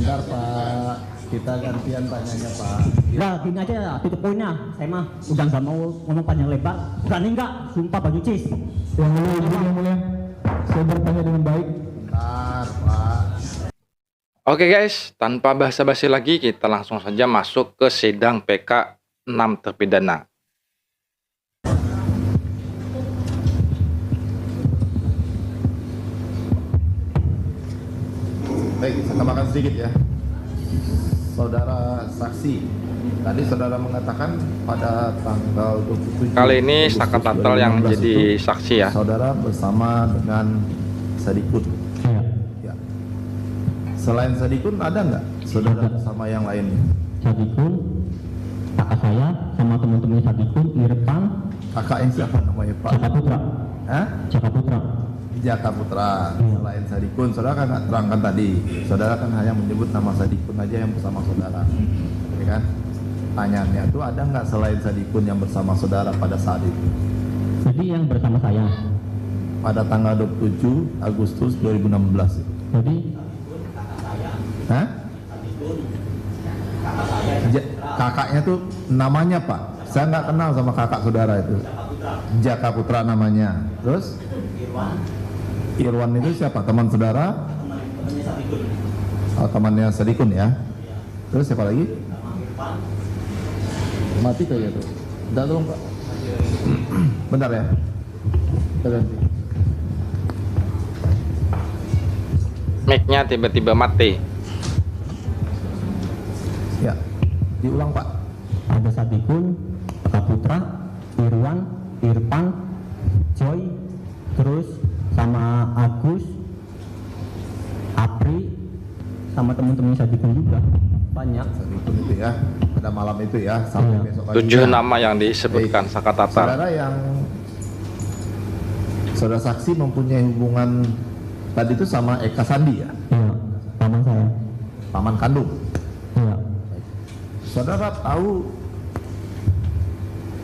Bentar Pak, kita gantian tanyanya Pak. Nah, gini aja ya, tutup poinnya. Saya mah udah nggak mau ngomong panjang lebar. Berani nggak? Sumpah Bang Ucis. Yang mulia, saya bertanya dengan baik. Bentar Pak. Oke guys, tanpa basa-basi lagi kita langsung saja masuk ke sidang PK 6 terpidana. Baik, saya tambahkan sedikit ya. Saudara saksi, tadi saudara mengatakan pada tanggal 27 Kali ini Agustus Saka Tatal yang 2016 jadi itu, saksi ya. Saudara bersama dengan Sadikun. Ya. Selain Sadikun ada nggak saudara bersama yang lainnya? Sadikun, kakak saya sama teman-teman Sadikun, Irfan, Kakaknya siapa namanya Pak? Jaka Putra. Hah? Jaka Putra. Jaka Putra. Iya. Selain Sadikun, saudara kan nggak terangkan tadi. Saudara kan hanya menyebut nama Sadikun aja yang bersama saudara, ya kan? Pertanyaannya itu ada nggak selain Sadikun yang bersama saudara pada saat itu? Jadi yang bersama saya. Pada tanggal 27 Agustus 2016 itu. Jadi Hah? Kakaknya tuh namanya Pak. Saya nggak kenal sama kakak saudara itu. Jaka Putra namanya. Terus? Irwan itu siapa? Teman saudara? Oh, temannya Sadikun ya. Terus siapa lagi? Mati kayaknya tuh. Bentar tolong Pak. Bentar ya. Kita ganti. Mic-nya tiba-tiba mati. Ya. Diulang Pak. ada Sadikun, Jaka Putra, Irwan, Irfan, Joy, terus sama Agus, Apri, sama teman-teman Sadikun juga banyak. Sadikun itu ya. Pada malam itu ya. Sampai Iya. besok pagi. 7 nama yang disebutkan Saka Tatal. Saudara yang saudara saksi mempunyai hubungan tadi itu sama Eka Sandi ya, Iya, paman saya. paman kandung. Iya. Saudara tahu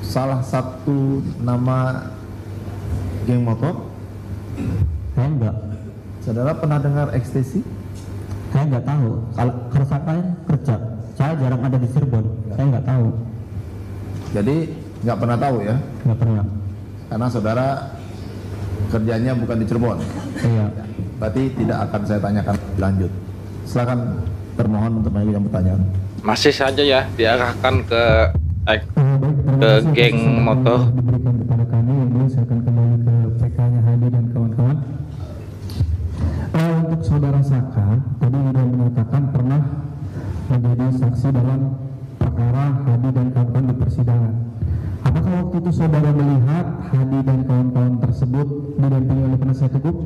salah satu nama geng motor? Saya enggak. Saudara pernah dengar ekstasi? Saya nggak tahu. Kalau kerusakan kerja, saya jarang ada di Cirebon. Saya nggak tahu. Jadi nggak pernah tahu ya, Nggak pernah. karena saudara kerjanya bukan di Cirebon. Iya. Berarti tidak akan saya tanyakan lebih lanjut. Silakan termohon untuk mengajukan pertanyaan. Masih saja ya diarahkan ke Baik, terima Ke kasih geng atas kesabaran motor. yang diberikan kepada kami. Yang dulu saya akan kembali ke PK-nya Hadi dan kawan-kawan. Untuk saudara Saka, tadi sudah menyatakan pernah menjadi saksi dalam perkara Hadi dan kawan-kawan di persidangan. Apakah waktu itu saudara melihat Hadi dan kawan-kawan tersebut didampingi oleh penasihat hukum?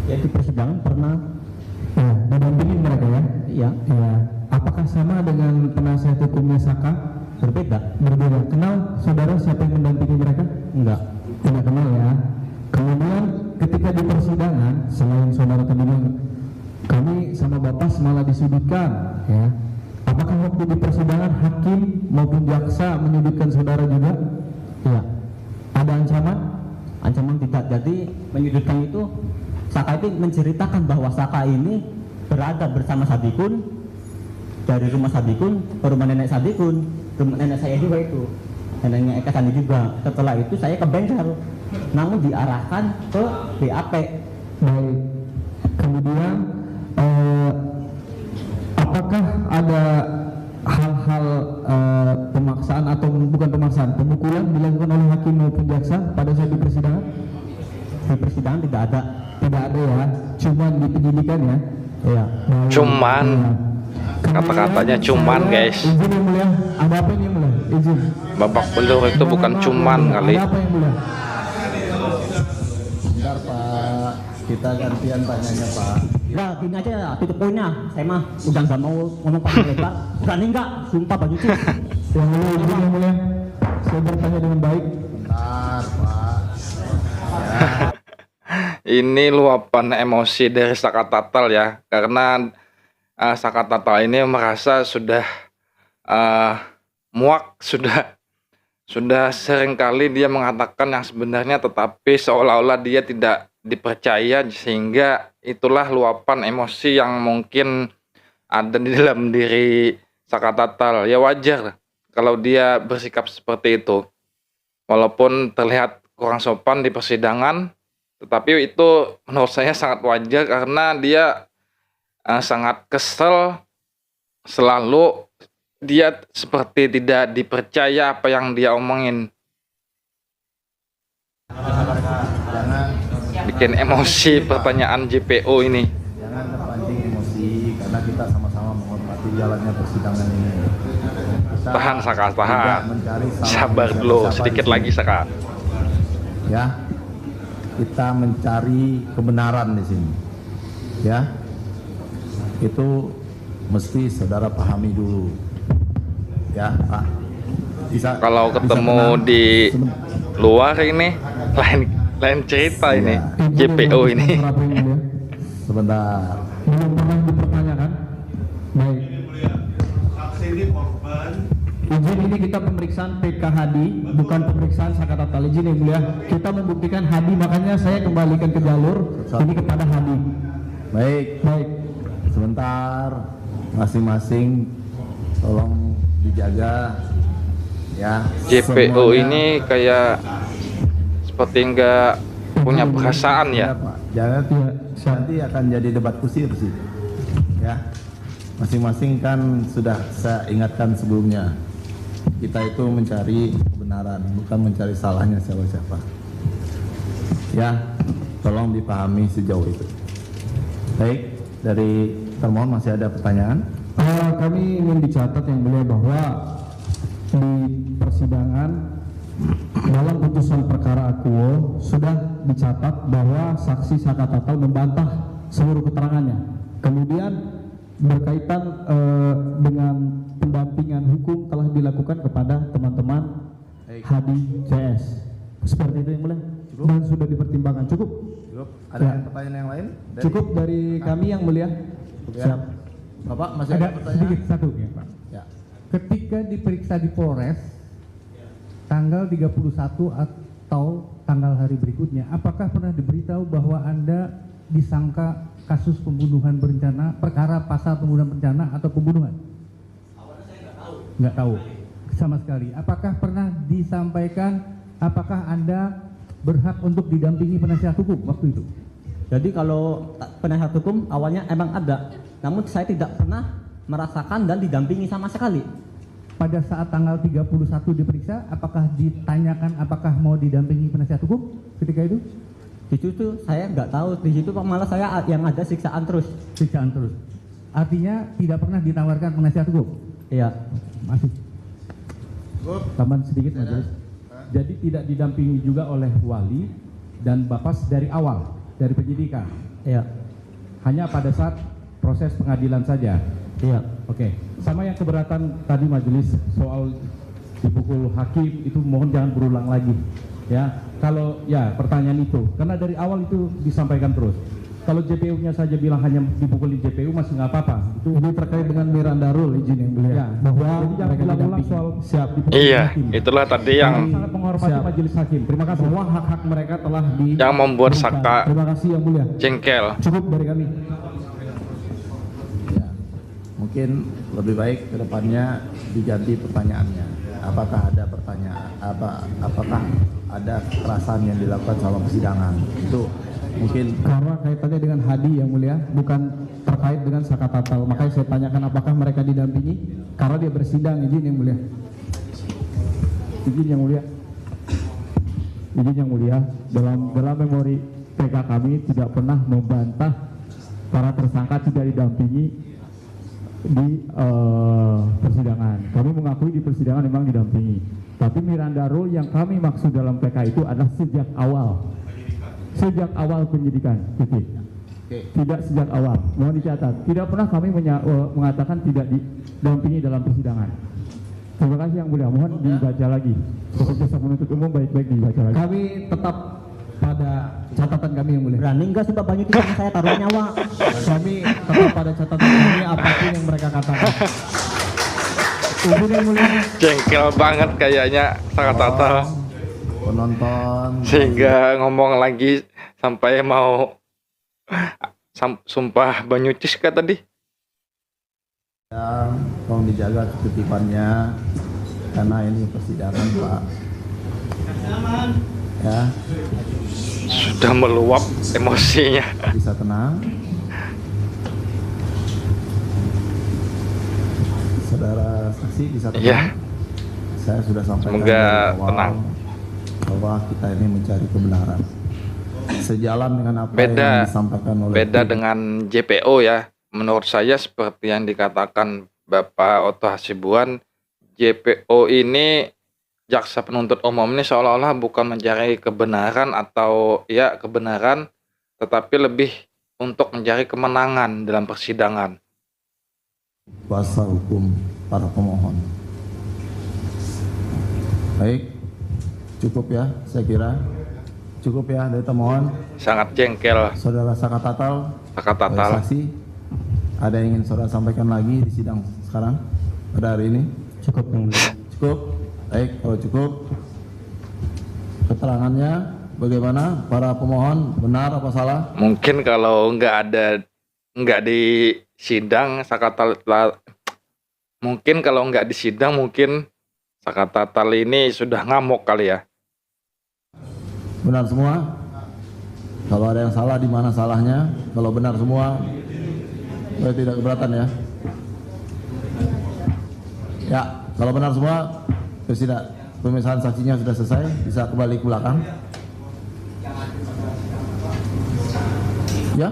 Ya di persidangan pernah. Ya, didampingi mereka ya? Iya. Ya. Apakah sama dengan penasihat hukumnya Saka? Berbeda. Berbeda. Kenal saudara siapa yang mendampingi mereka? Enggak. Tidak kenal ya. Kemudian ketika di persidangan, selain saudara tadi bilang kami sama bapak malah disudutkan, ya. Apakah waktu di persidangan hakim maupun jaksa menyudutkan saudara juga? Iya. Ada ancaman? Ancaman tidak. Jadi menyudutkan itu Saka itu menceritakan bahwa Saka ini berada bersama Sadikun dari rumah Sadikun ke rumah nenek Sadikun, rumah nenek saya juga itu, neneknya Eka Sandi juga. Setelah itu saya ke bengkel, namun diarahkan ke BAP. Baik. Kemudian apakah ada hal-hal pemaksaan atau bukan pemaksaan, pemukulan dilakukan oleh hakim maupun jaksa pada saat di persidangan? Di persidangan tidak ada. Tidak ada ya, cuma di penyidikan ya. Iya. Baik. Cuman. Iya. Kata-katanya Kemudian cuman, saya- guys. Izin yang mulia, ada apa ini yang mulia? Izin. babak belur itu bukan Maaf, cuman yang mulia. kali. Ada apa yang mulia? Bentar Pak, kita gantian tanyanya Pak. Nah, gini aja ya, tutup poinnya. Saya mah udah nggak mau ngomong panjang lebar. Berani nggak? Sumpah Bang Ucis. Yang mulia, izin yang mulia. Saya bertanya dengan baik. Bentar Pak. Ini luapan emosi dari Saka Tatal ya, karena Saka Tatal ini merasa sudah muak, sudah seringkali dia mengatakan yang sebenarnya, tetapi seolah-olah dia tidak dipercaya, sehingga itulah luapan emosi yang mungkin ada di dalam diri Saka Tatal. Ya wajar kalau dia bersikap seperti itu. Walaupun terlihat kurang sopan di persidangan, tetapi itu menurut saya sangat wajar karena dia sangat kesel, selalu dia seperti tidak dipercaya apa yang dia omongin. Jangan Bikin emosi pertanyaan JPO ini. jangan terpancing emosi karena kita sama-sama menghormati jalannya persidangan ini. Kita Tahan Saka, tahan. tidak mencari salah Sabar siapa-siapa dulu, di sedikit sini. lagi Saka. Ya, kita mencari kebenaran di sini. Ya, itu mesti saudara pahami dulu. Ya, Pak. Kalau ketemu tenang? di luar ini lain cerita ini. Iya. JPO ini. Berapa yang mulia? Sebentar. Belum pernah dipertanyakan. Baik. Izin ini kita pemeriksaan PK Hadi, bukan pemeriksaan Saka Tatal. Izin yang mulia. Kita membuktikan Hadi, makanya saya kembalikan ke jalur ini kepada Hadi. Baik, Baik. sebentar. Masing-masing tolong dijaga. Ya. JPO semuanya. ini kayak seperti nggak punya perasaan ya. Pak. Jangan nanti akan jadi debat kusir sih. Ya. Masing-masing kan sudah saya ingatkan sebelumnya. Kita itu mencari kebenaran, bukan mencari salahnya siapa-siapa. Ya, tolong dipahami sejauh itu. Baik, dari termohon masih ada pertanyaan? Kami ingin dicatat yang mulia bahwa di persidangan dalam putusan perkara akuo sudah dicatat bahwa saksi Saka Tatal membantah seluruh keterangannya. Kemudian berkaitan dengan pendampingan hukum telah dilakukan kepada teman-teman Hadi CS. Seperti itu yang mulia. Dan sudah dipertimbangkan. Cukup. Cukup. Ada Ya. pertanyaan yang lain? Cukup dari kami yang mulia. Ya. Siap. Bapak masih ada Ada pertanyaan? sedikit satu ya Pak. Ya. Ketika diperiksa di Polres tanggal 31 atau tanggal hari berikutnya, apakah pernah diberitahu bahwa Anda disangka kasus pembunuhan berencana, perkara pasal pembunuhan berencana atau pembunuhan? Awalnya saya nggak tahu sama sekali. Apakah pernah disampaikan apakah Anda berhak untuk didampingi penasihat hukum waktu itu? Jadi kalau penasihat hukum awalnya emang ada, namun saya tidak pernah merasakan dan didampingi sama sekali. Pada saat tanggal 31 diperiksa, apakah ditanyakan apakah mau didampingi penasihat hukum ketika itu? Di situ saya nggak tahu, di situ malah saya yang ada siksaan terus. Siksaan terus. Artinya tidak pernah ditawarkan penasihat hukum? Iya. Masih. Tambahan sedikit majelis. Jadi tidak didampingi juga oleh wali dan Bapak dari awal, dari penyidikan. Iya. Hanya pada saat proses pengadilan saja. Iya. Oke. Sama yang keberatan tadi majelis soal dipukul hakim itu mohon jangan berulang lagi. Ya, kalau ya pertanyaan itu karena dari awal itu disampaikan terus. Kalau JPU-nya saja bilang hanya dipukulin JPU masih nggak apa-apa. Itu Ini terkait dengan Miranda Rule, izin yang mulia. ya, Bahwa jadi jangan mereka ulang-ulang didampingi. soal Siap. Iya, hakim. itulah tadi Kami yang sangat menghormati Siap. majelis hakim. Terima kasih. Bahwa hak-hak mereka telah di yang membuat Terima Saka kasih yang mulia. jengkel. Cukup dari kami. Ya. Mungkin lebih baik ke depannya diganti pertanyaannya. Apakah ada pertanyaan apakah ada kekerasan yang dilakukan selama persidangan? Itu mungkin Karena kaitannya dengan Hadi yang mulia, bukan terkait dengan Saka Tatal. Makanya saya tanyakan apakah mereka didampingi karena dia bersidang, izin yang mulia. Izin yang mulia. Izin yang mulia, dalam memori PK kami tidak pernah membantah para tersangka tidak didampingi di persidangan. Kami mengakui di persidangan memang didampingi. Tapi Miranda Rule yang kami maksud dalam PK itu adalah sejak awal penyidikan. Titik. Tidak sejak awal. Mohon dicatat. Tidak pernah kami mengatakan tidak didampingi dalam persidangan. Terima kasih yang mulia. Mohon dibaca lagi. Bekerja sama penuntut umum baik-baik dibaca lagi. Kami tetap pada catatan kami yang mulia. Berani nggak sih Pak Banyu itu sama saya taruh nyawa? Kami tetap pada catatan kami apapun yang mereka katakan. Izin yang mulia. Jengkel banget kayaknya Saka Tatal. penonton Sehingga ngomong lagi sampai mau sumpah Banyucis kah tadi? Ya, tolong dijaga ketertibannya karena ini persidangan, Pak. Ya, Sudah meluap emosinya. bisa tenang. Saudara saksi bisa tenang. Iya. Saya sudah sampaikan Semoga dari awal tenang. bahwa kita ini mencari kebenaran. Sejalan dengan apa yang disampaikan oleh Beda tim. dengan JPO ya. Menurut saya seperti yang dikatakan Bapak Otto Hasibuan, JPO ini jaksa penuntut umum ini seolah-olah bukan mencari kebenaran atau ya kebenaran, tetapi lebih untuk mencari kemenangan dalam persidangan. kuasa hukum para pemohon. Baik, cukup ya, saya kira. Cukup ya dari termohon. Sangat jengkel Saudara Sakatatal, Sakatatal. saksi, ada yang ingin saudara sampaikan lagi di sidang sekarang pada hari ini? Cukup yang mulia. Cukup? Baik, kalau cukup, keterangannya bagaimana? Para pemohon benar apa salah? Mungkin kalau nggak di sidang mungkin kalau nggak di sidang mungkin Sakatatal ini sudah ngamuk kali ya. Benar semua? Kalau ada yang salah, di mana salahnya? Kalau benar semua, saya tidak keberatan ya. Ya, kalau benar semua, pemeriksaan saksinya sudah selesai, bisa kembali ke belakang. Ya.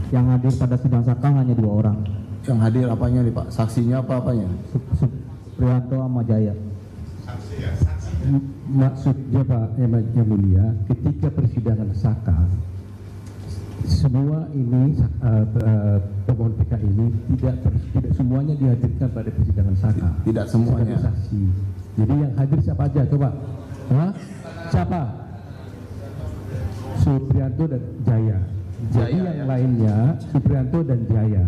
Yang hadir pada sidang saka hanya 2 orang, Yang hadir apanya nih Pak? Saksinya apa apanya? Supriyanto sama Jaya. Maksudnya Pak yang mulia, ketika persidangan saka, semua ini pemohon PK ini tidak semuanya dihadirkan pada persidangan saka. Tidak semuanya. Sebagai saksi. Jadi yang hadir siapa aja coba? Hah? Siapa? Supriyanto dan Jaya. Jadi Jaya, yang ya. lainnya Supriyanto dan Jaya.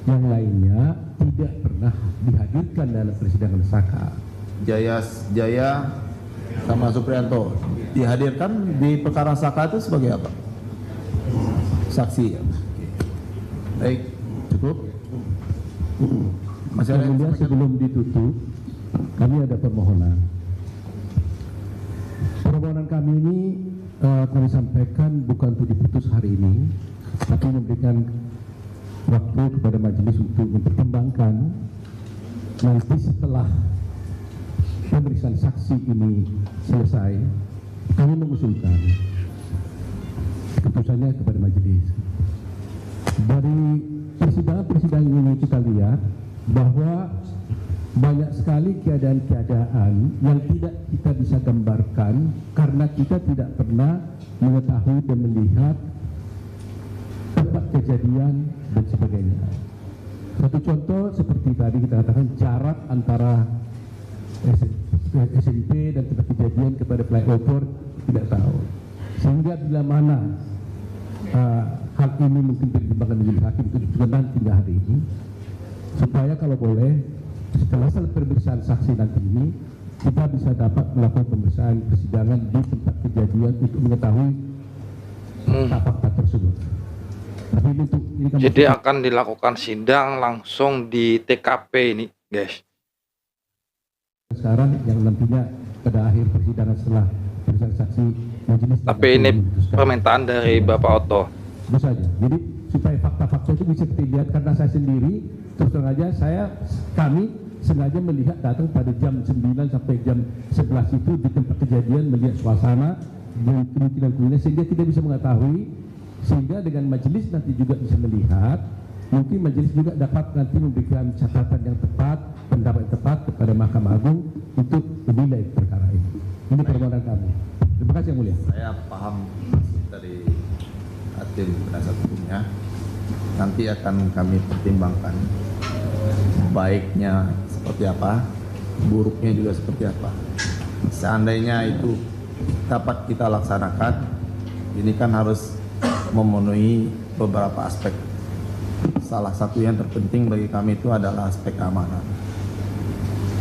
Yang lainnya tidak pernah dihadirkan dalam persidangan saka. Jaya sama Supriyanto dihadirkan di perkara saka itu sebagai apa? Saksi ya. Baik, cukup. Masih ada Yang yang mulia, sampaikan? sebelum ditutup, kami ada permohonan. Permohonan kami ini kami sampaikan bukan untuk diputus hari ini, tapi memberikan waktu kepada majelis untuk mempertimbangkan nanti setelah pemeriksaan saksi ini selesai, kami mengusulkan keputusannya kepada majelis. Dari persidangan ini kita lihat bahwa banyak sekali keadaan-keadaan yang tidak kita bisa gambarkan karena kita tidak pernah mengetahui dan melihat tempat kejadian dan sebagainya. Satu contoh seperti tadi kita katakan jarak antara SMP dan tempat kejadian kepada flyover tidak tahu. Sehingga bila mana hal ini mungkin dipertimbangkan majelis hakim itu juga nanti hari ini, supaya kalau boleh setelah selesai pemeriksaan saksi nanti ini kita bisa dapat melakukan pemeriksaan persidangan di tempat kejadian untuk mengetahui fakta tersebut. Tapi ini kan Jadi akan dilakukan sidang langsung di TKP ini, guys. sekarang yang nantinya pada akhir persidangan setelah pemeriksaan saksi majelis. Tapi ini permintaan dari Bapak Otto. Itu saja. Jadi supaya fakta-fakta itu bisa kita lihat, karena saya sendiri terus terang aja kami sengaja melihat datang pada jam 9 sampai jam 11 itu di tempat kejadian, melihat suasana dan kemungkinan sehingga tidak bisa mengetahui, sehingga dengan majelis nanti juga bisa melihat, mungkin majelis juga dapat nanti memberikan catatan yang tepat, pendapat yang tepat kepada Mahkamah Agung untuk menilai perkara ini. Ini permohonan kami. Terima kasih yang mulia. Saya paham maksud dari hakim penasihat hukumnya. Nanti akan kami pertimbangkan baiknya seperti apa, buruknya juga seperti apa. Seandainya itu dapat kita laksanakan, ini kan harus memenuhi beberapa aspek. Salah satu yang terpenting bagi kami itu adalah aspek keamanan.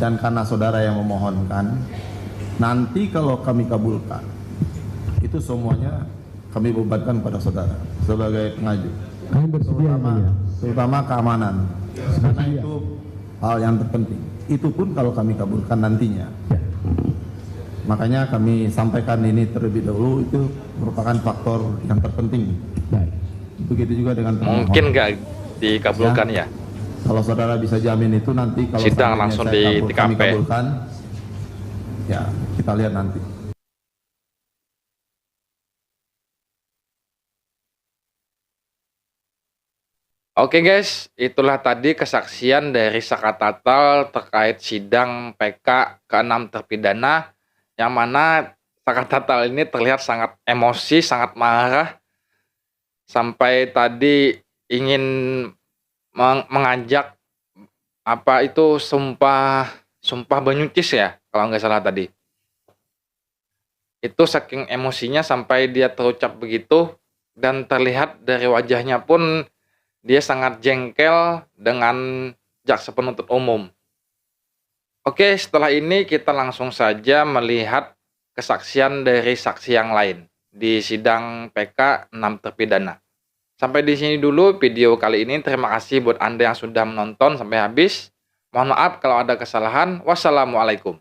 Dan karena saudara yang memohonkan, nanti kalau kami kabulkan, itu semuanya kami bebankan pada saudara sebagai pengaju, Kami bersedia yang mulia. terutama keamanan, karena itu hal yang terpenting. Itu pun kalau kami kabulkan nantinya. Ya. Makanya kami sampaikan ini terlebih dahulu, itu merupakan faktor yang terpenting. Baik. Begitu juga dengan pemohon. Mungkin nggak dikabulkan ya. Kalau saudara bisa jamin itu nanti kalau Sidang seandainya langsung saya di kami TKP. kabulkan, ya kita lihat nanti. Oke guys, itulah tadi kesaksian dari Saka Tatal terkait sidang PK ke-6 terpidana, yang mana Saka Tatal ini terlihat sangat emosi, sangat marah, sampai tadi ingin mengajak apa itu sumpah Banyucis ya, kalau nggak salah tadi. Itu saking emosinya sampai dia terucap begitu, dan terlihat dari wajahnya pun dia sangat jengkel dengan jaksa penuntut umum. Oke, setelah ini kita langsung saja melihat kesaksian dari saksi yang lain di sidang PK 6 terpidana. Sampai di sini dulu video kali ini. Terima kasih buat Anda yang sudah menonton sampai habis. Mohon maaf kalau ada kesalahan. Wassalamualaikum.